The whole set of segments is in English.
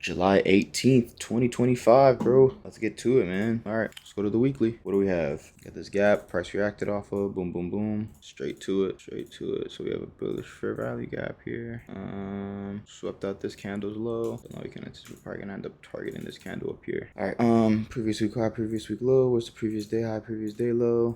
July 18th, 2025, bro. Let's get to it, man. All right, let's go to the weekly. What do we have? Got this gap, price reacted off of, boom, boom, boom. Straight to it, straight to it. So we have a bullish fair value gap here. Swept out this candle's low. So now we can anticipate we're probably gonna end up targeting this candle up here. All right, previous week high, previous week low. What's the previous day high, previous day low?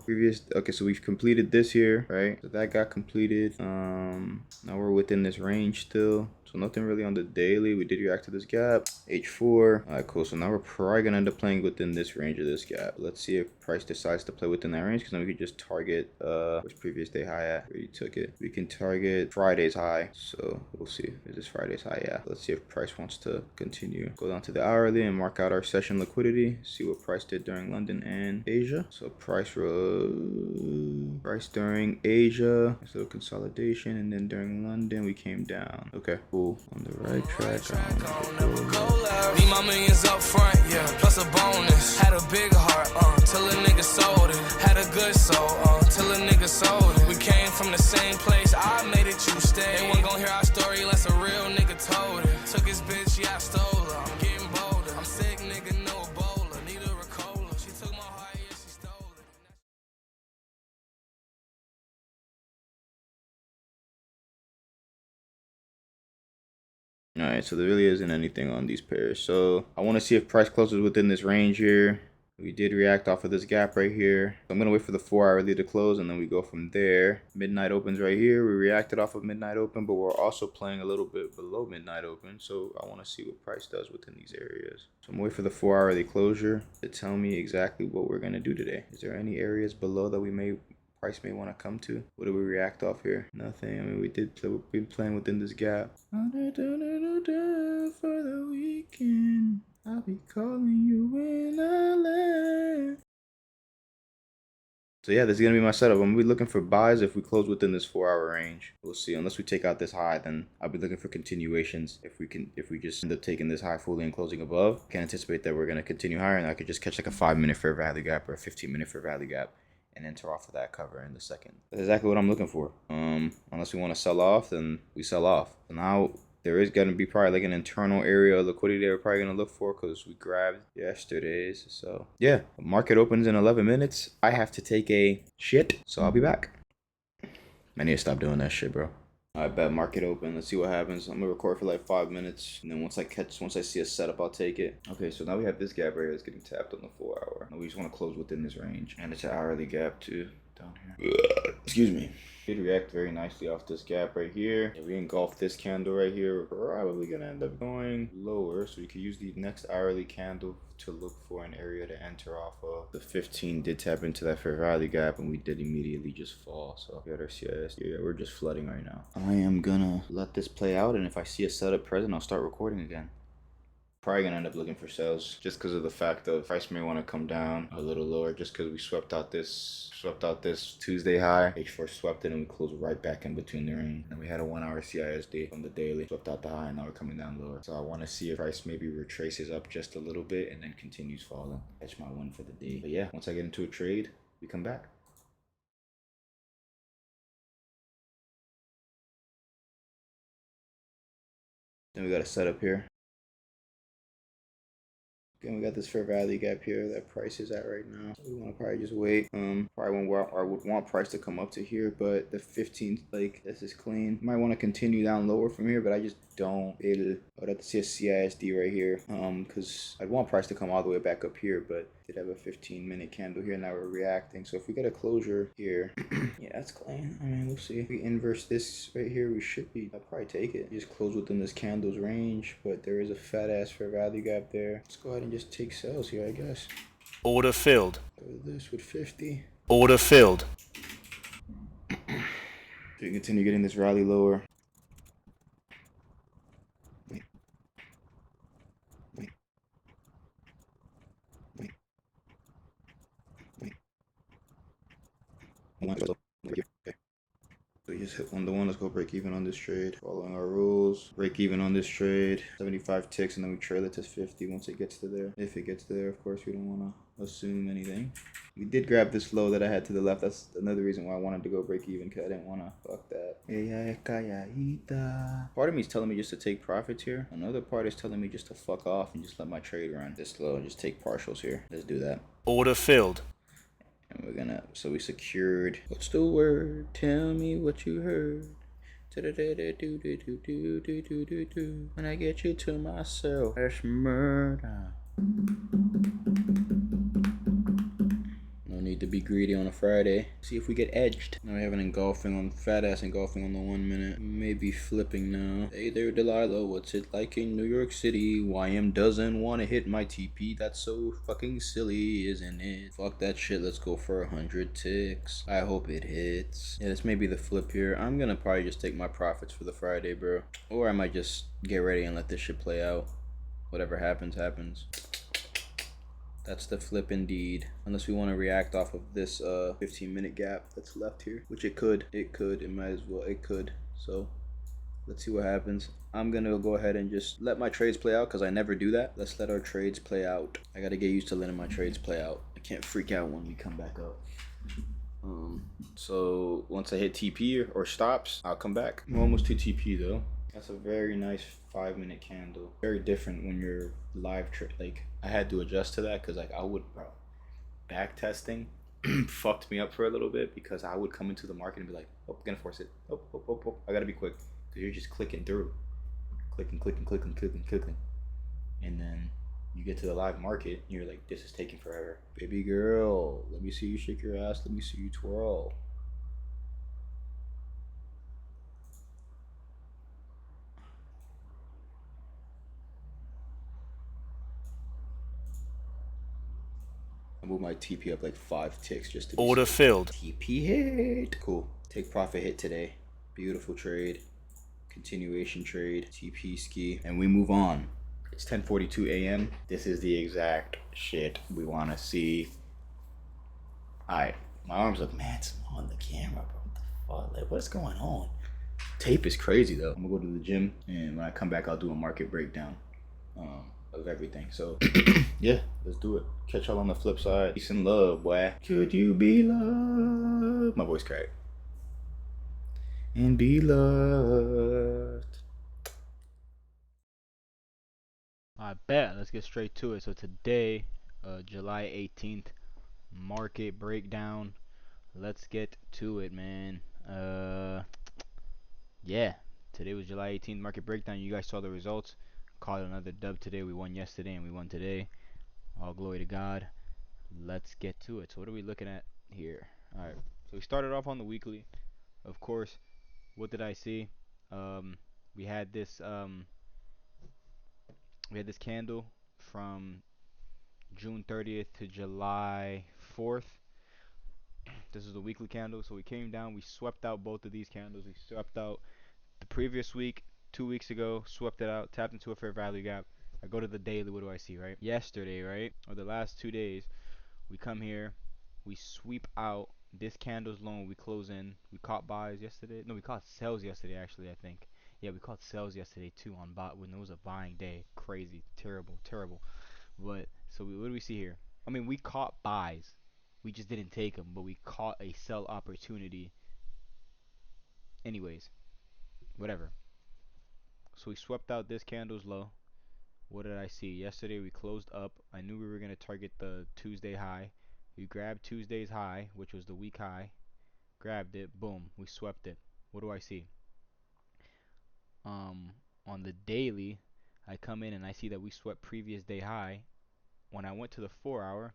Okay, so we've completed this here, right? So that got completed. Now we're within this range still. So nothing really on the daily. We did react to this gap, H4. All right, cool. So now we're probably gonna end up playing within this range of this gap. Let's see if price decides to play within that range, because then we could just target where's previous day high at. We already took it. We can target Friday's high. So we'll see. Is this Friday's high? Yeah. Let's see if price wants to continue. Go down to the hourly and mark out our session liquidity. See what price did during London and Asia. So price during Asia, nice little consolidation, and then during London we came down. Okay, cool. On the right track. Need my millions up front, yeah, plus a bonus. Had a big heart, till a nigga sold it. Had a good soul, till a nigga sold it. We came from the same place, I made it, you stay. They wasn't gon' hear our story unless a real nigga told it. Took his bitch, yeah, I stole her. I'm getting bolder. I'm sick, nigga, no Ebola. Need a Ricola. She took my heart, yeah, she stole it. All right, so there really isn't anything on these pairs. So I want to see if price closes within this range here. We did react off of this gap right here. So I'm going to wait for the 4-hourly to close, and then we go from there. Midnight opens right here. We reacted off of midnight open, but we're also playing a little bit below midnight open. So I want to see what price does within these areas. So I'm going to wait for the 4-hourly closure to tell me exactly what we're going to do today. Is there any areas below that price may want to come to? What do we react off here? Nothing. I mean, we've been playing within this gap. For the weekend, I'll be calling you when I land. So yeah, this is gonna be my setup. I'm gonna be looking for buys if we close within this 4-hour range. We'll see. Unless we take out this high, then I'll be looking for continuations. If we just end up taking this high fully and closing above, I can anticipate that we're gonna continue higher, and I could just catch like a 5-minute fair value gap or a 15-minute fair value gap and enter off of that cover in the second. That's exactly what I'm looking for. Unless we want to sell off, then we sell off. So now there is going to be probably like an internal area of liquidity that we're probably going to look for, because we grabbed yesterday's. So yeah, market opens in 11 minutes. I have to take a shit, so I'll be back. I need to stop doing that shit, bro. I bet market open. Let's see what happens. I'm gonna record for like 5 minutes, and then once I see a setup, I'll take it. Okay, so now we have this gap right here that's getting tapped on the 4-hour. We just want to close within this range, and it's an hourly gap too down here. Excuse me. Did react very nicely off this gap right here. If we engulf this candle right here, we're probably gonna end up going lower, so we could use the next hourly candle to look for an area to enter off of. The 15 did tap into that fair value gap, and we did immediately just fall. So we got our CIS. Yeah, we're just flooding right now. I am gonna let this play out, and if I see a setup present, I'll start recording again. Probably gonna end up looking for sales, just because of the fact of price may want to come down a little lower, just because we swept out this Tuesday high. H4 swept it, and we closed right back in between the range. And we had a 1-hour CISD from the daily, swept out the high, and now we're coming down lower. So I want to see if price maybe retraces up just a little bit and then continues falling. Catch my win for the day. But yeah, once I get into a trade, we come back. Then we got a setup here. Again, we got this fair value gap here that price is at right now. We want to probably just wait. Probably I would want price to come up to here, but the 15, like, this is clean. Might want to continue down lower from here, but I just don't. I would have to see a CISD right here, because I'd want price to come all the way back up here, but did have a 15-minute candle here. Now we're reacting. So if we get a closure here, yeah, that's clean. I mean, we'll see. If we inverse this right here, we should be. I'll probably take it. Just close within this candle's range, but there is a fat ass fair value gap there. Let's go ahead and just take sales here, I guess. Order filled. Go with this with 50. Order filled. So you continue getting this rally lower. Okay. So Just hit 1-to-1. Let's go break even on this trade. Following our rules. Break even on this trade. 75 ticks, and then we trail it to 50 once it gets to there. If it gets to there, of course, we don't want to assume anything. We did grab this low that I had to the left. That's another reason why I wanted to go break even, because I didn't want to fuck that. Part of me is telling me just to take profits here. Another part is telling me just to fuck off and just let my trade run this low and just take partials here. Let's do that. Order filled. And we're gonna, so we secured. What's the word? Tell me what you heard. When I get you to myself, that's murder. No need to be greedy on a Friday. See if we get edged. Now we have an engulfing on fat ass engulfing on the 1 minute. Maybe flipping now. Hey there, Delilah. What's it like in New York City? YM doesn't want to hit my TP. That's so fucking silly, isn't it? Fuck that shit. Let's go for 100 ticks. I hope it hits. Yeah, this may be the flip here. I'm gonna probably just take my profits for the Friday, bro. Or I might just get ready and let this shit play out. Whatever happens, happens. That's the flip indeed. Unless we want to react off of this 15-minute gap that's left here. Which it could. It might as well. It could. So let's see what happens. I'm going to go ahead and just let my trades play out because I never do that. Let's let our trades play out. I got to get used to letting my trades play out. I can't freak out when we come back up. So once I hit TP or stops, I'll come back. I'm almost to TP though. That's a very nice 5-minute candle. Very different when you're live like I had to adjust to that because like I would, bro, back testing fucked me up for a little bit because I would come into the market and be like, oh, gonna force it. Oh. I gotta be quick because you're just clicking through. Clicking. And then you get to the live market and you're like, this is taking forever. Baby girl, let me see you shake your ass. Let me see you twirl. I moved my TP up like 5 ticks just to be Order safe. filled. TP hit. Cool. Take profit hit today. Beautiful trade. Continuation trade. TP ski. And we move on. It's 10:42 a.m. This is the exact shit we want to see. Alright. My arms look mad small on the camera, bro. What the fuck? Like, what's going on? Tape is crazy, though. I'm going to go to the gym. And when I come back, I'll do a market breakdown. Of everything. So yeah, let's do it. Catch y'all on the flip side. Peace and love, boy. Could you be loved? My voice cracked. And be loved. I bet. Let's get straight to it. So today, July 18th, market breakdown. Let's get to it, man. Yeah. Today was July 18th, market breakdown. You guys saw the results. Caught another dub today. We won yesterday and we won today. All glory to God. Let's get to it. So what are we looking at here? All right. So we started off on the weekly. Of course, what did I see? We had this candle from June 30th to July 4th. This is the weekly candle. So we came down. We swept out both of these candles. We swept out the previous week, 2 weeks ago, swept it out, tapped into a fair value gap. I go to the daily. What do I see, right? Yesterday, right? Or the last 2 days, we come here. We sweep out this candle's low. We close in. We caught buys yesterday. No, we caught sells yesterday, actually, I think. Yeah, we caught sells yesterday, too, on bot when it was a buying day. Crazy. Terrible. But, so what do we see here? I mean, we caught buys. We just didn't take them, but we caught a sell opportunity. Anyways, whatever. So we swept out this candle's low. What did I see? Yesterday we closed up. I knew we were going to target the Tuesday high. We grabbed Tuesday's high, which was the week high. Grabbed it. Boom. We swept it. What do I see? On the daily, I come in and I see that we swept previous day high. When I went to the 4 hour,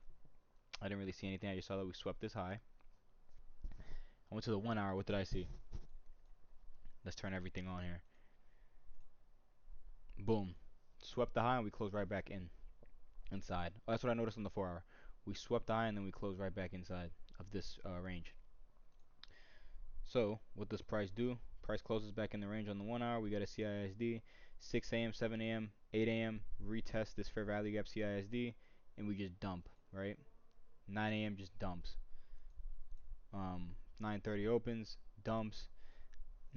I didn't really see anything. I just saw that we swept this high. I went to the 1 hour. What did I see? Let's turn everything on here. Boom. Swept the high and we closed right back inside. Oh, that's what I noticed on the 4 hour. We swept the high and then we closed right back inside of this range. So what does price do? Price closes back in the range on the 1 hour. We got a CISD. 6 a.m., 7 a.m., 8 a.m. retest this fair value gap CISD and we just dump, right? 9 a.m. just dumps. 9:30 opens, dumps.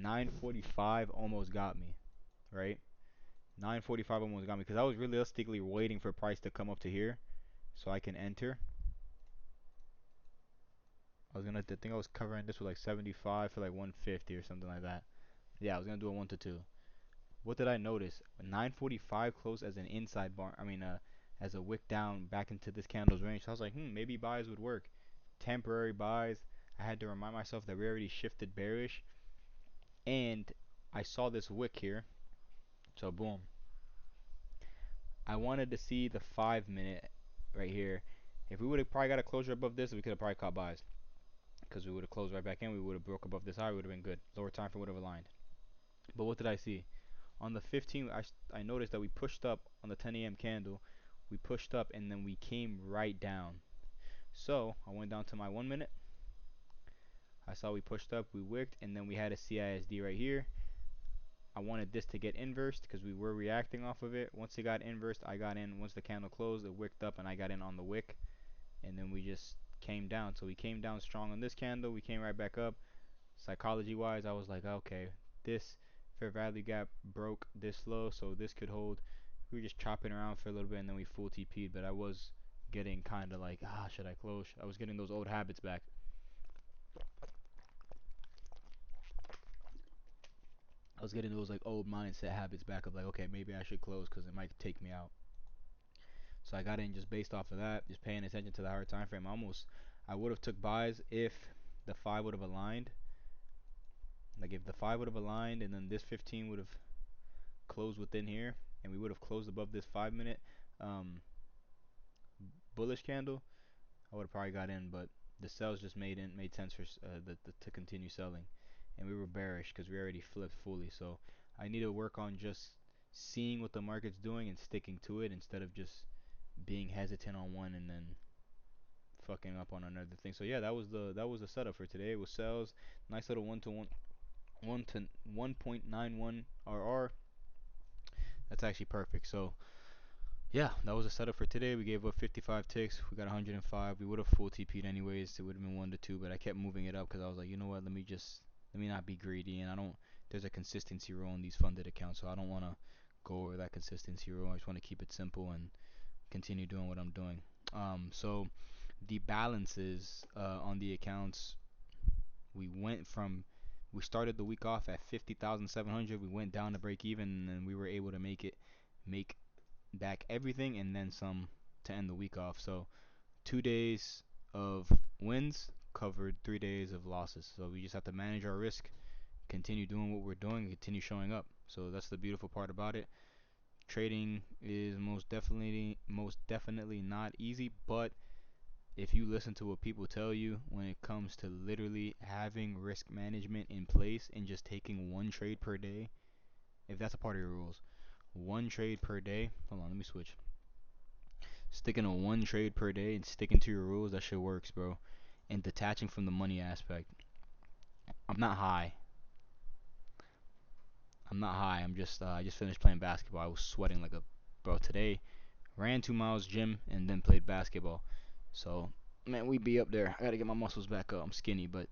9:45 almost got me, right? 9:45 almost got me because I was realistically waiting for price to come up to here so I can enter. I think I was covering this with like 75 for like 150 or something like that. Yeah, I was gonna do a 1 to 2. What did I notice? 9:45 closed as an inside bar. As a wick down back into this candle's range. So I was like, maybe buys would work. Temporary buys. I had to remind myself that we already shifted bearish, and I saw this wick here. So boom. I wanted to see the 5-minute right here. If we would have probably got a closure above this, we could have probably caught buys because we would have closed right back in. We would have broke above this high. We would have been good. Lower time frame would have aligned. But what did I see? On the 15th, I noticed that we pushed up on the 10 a.m. candle. We pushed up and then we came right down. So I went down to my 1 minute. I saw we pushed up, we wicked, and then we had a CISD right here. I wanted this to get inversed because we were reacting off of it. Once it got inversed, I got in. Once the candle closed, it wicked up and I got in on the wick. And then we just came down. So we came down strong on this candle. We came right back up. Psychology wise, I was like, okay, this fair value gap broke this low, so this could hold. We were just chopping around for a little bit and then we full TP'd, but I was getting kind of like, should I close? I was getting those old habits back. I was getting those like old mindset habits back of like, okay, maybe I should close because it might take me out. So I got in just based off of that, just paying attention to the higher time frame. I would have took buys if the 5 would have aligned. Like if the 5 would have aligned and then this 15 would have closed within here and we would have closed above this 5-minute bullish candle, I would have probably got in, but the sells just made sense for to continue selling, and we were bearish because we already flipped fully. So I need to work on just seeing what the market's doing and sticking to it instead of just being hesitant on one and then fucking up on another thing. So yeah, that was the setup for today. It was sells, nice little 1.91 RR. That's actually perfect. So yeah, that was a setup for today. We gave up 55 ticks. We got 105. We would have full TP'd anyways. It would have been 1 to 2, but I kept moving it up because I was like, you know what? Let me not be greedy. And there's a consistency rule in these funded accounts, so I don't want to go over that consistency rule. I just want to keep it simple and continue doing what I'm doing. So the balances on the accounts, we started the week off at 50,700. We went down to break even, and then we were able to make back everything and then some to end the week off. So 2 days of wins covered 3 days of losses. So we just have to manage our risk, continue doing what we're doing, and continue showing up. So that's the beautiful part about it. Trading is most definitely not easy, but if you listen to what people tell you when it comes to literally having risk management in place and just taking one trade per day, if that's a part of your rules, one trade per day. Hold on, let me switch. Sticking to one trade per day and sticking to your rules, that shit works, bro. And detaching from the money aspect. I'm not high. I'm just I just finished playing basketball. I was sweating like a bro today. Ran 2 miles gym and then played basketball. So man, we be up there. I gotta get my muscles back up. I'm skinny, but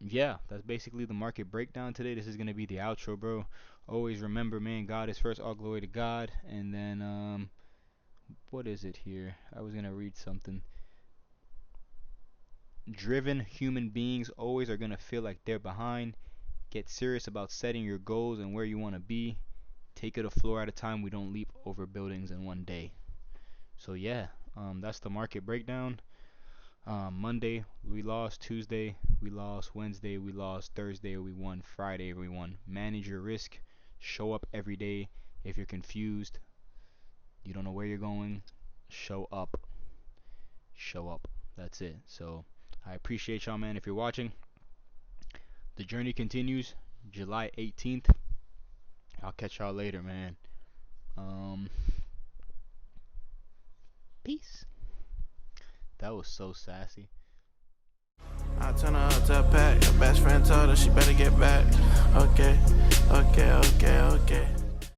yeah, that's basically the market breakdown today. This is gonna be the outro, bro. Always remember, man, God is first. All glory to God. And then what is it here? I was gonna read something. Driven human beings always are gonna feel like they're behind. Get serious about setting your goals and where you want to be. Take it a floor at a time. We don't leap over buildings in one day. So yeah, that's the market breakdown. Monday we lost, Tuesday we lost, Wednesday we lost, Thursday we won, Friday we won. Manage your risk. Show up every day. If you're confused, you don't know where you're going, show up. Show up. That's it. So I appreciate y'all, man. If you're watching, the journey continues. July 18th. I'll catch y'all later, man. Peace. That was so sassy. I turn her up to a pack. Her best friend told her she better get back. Okay.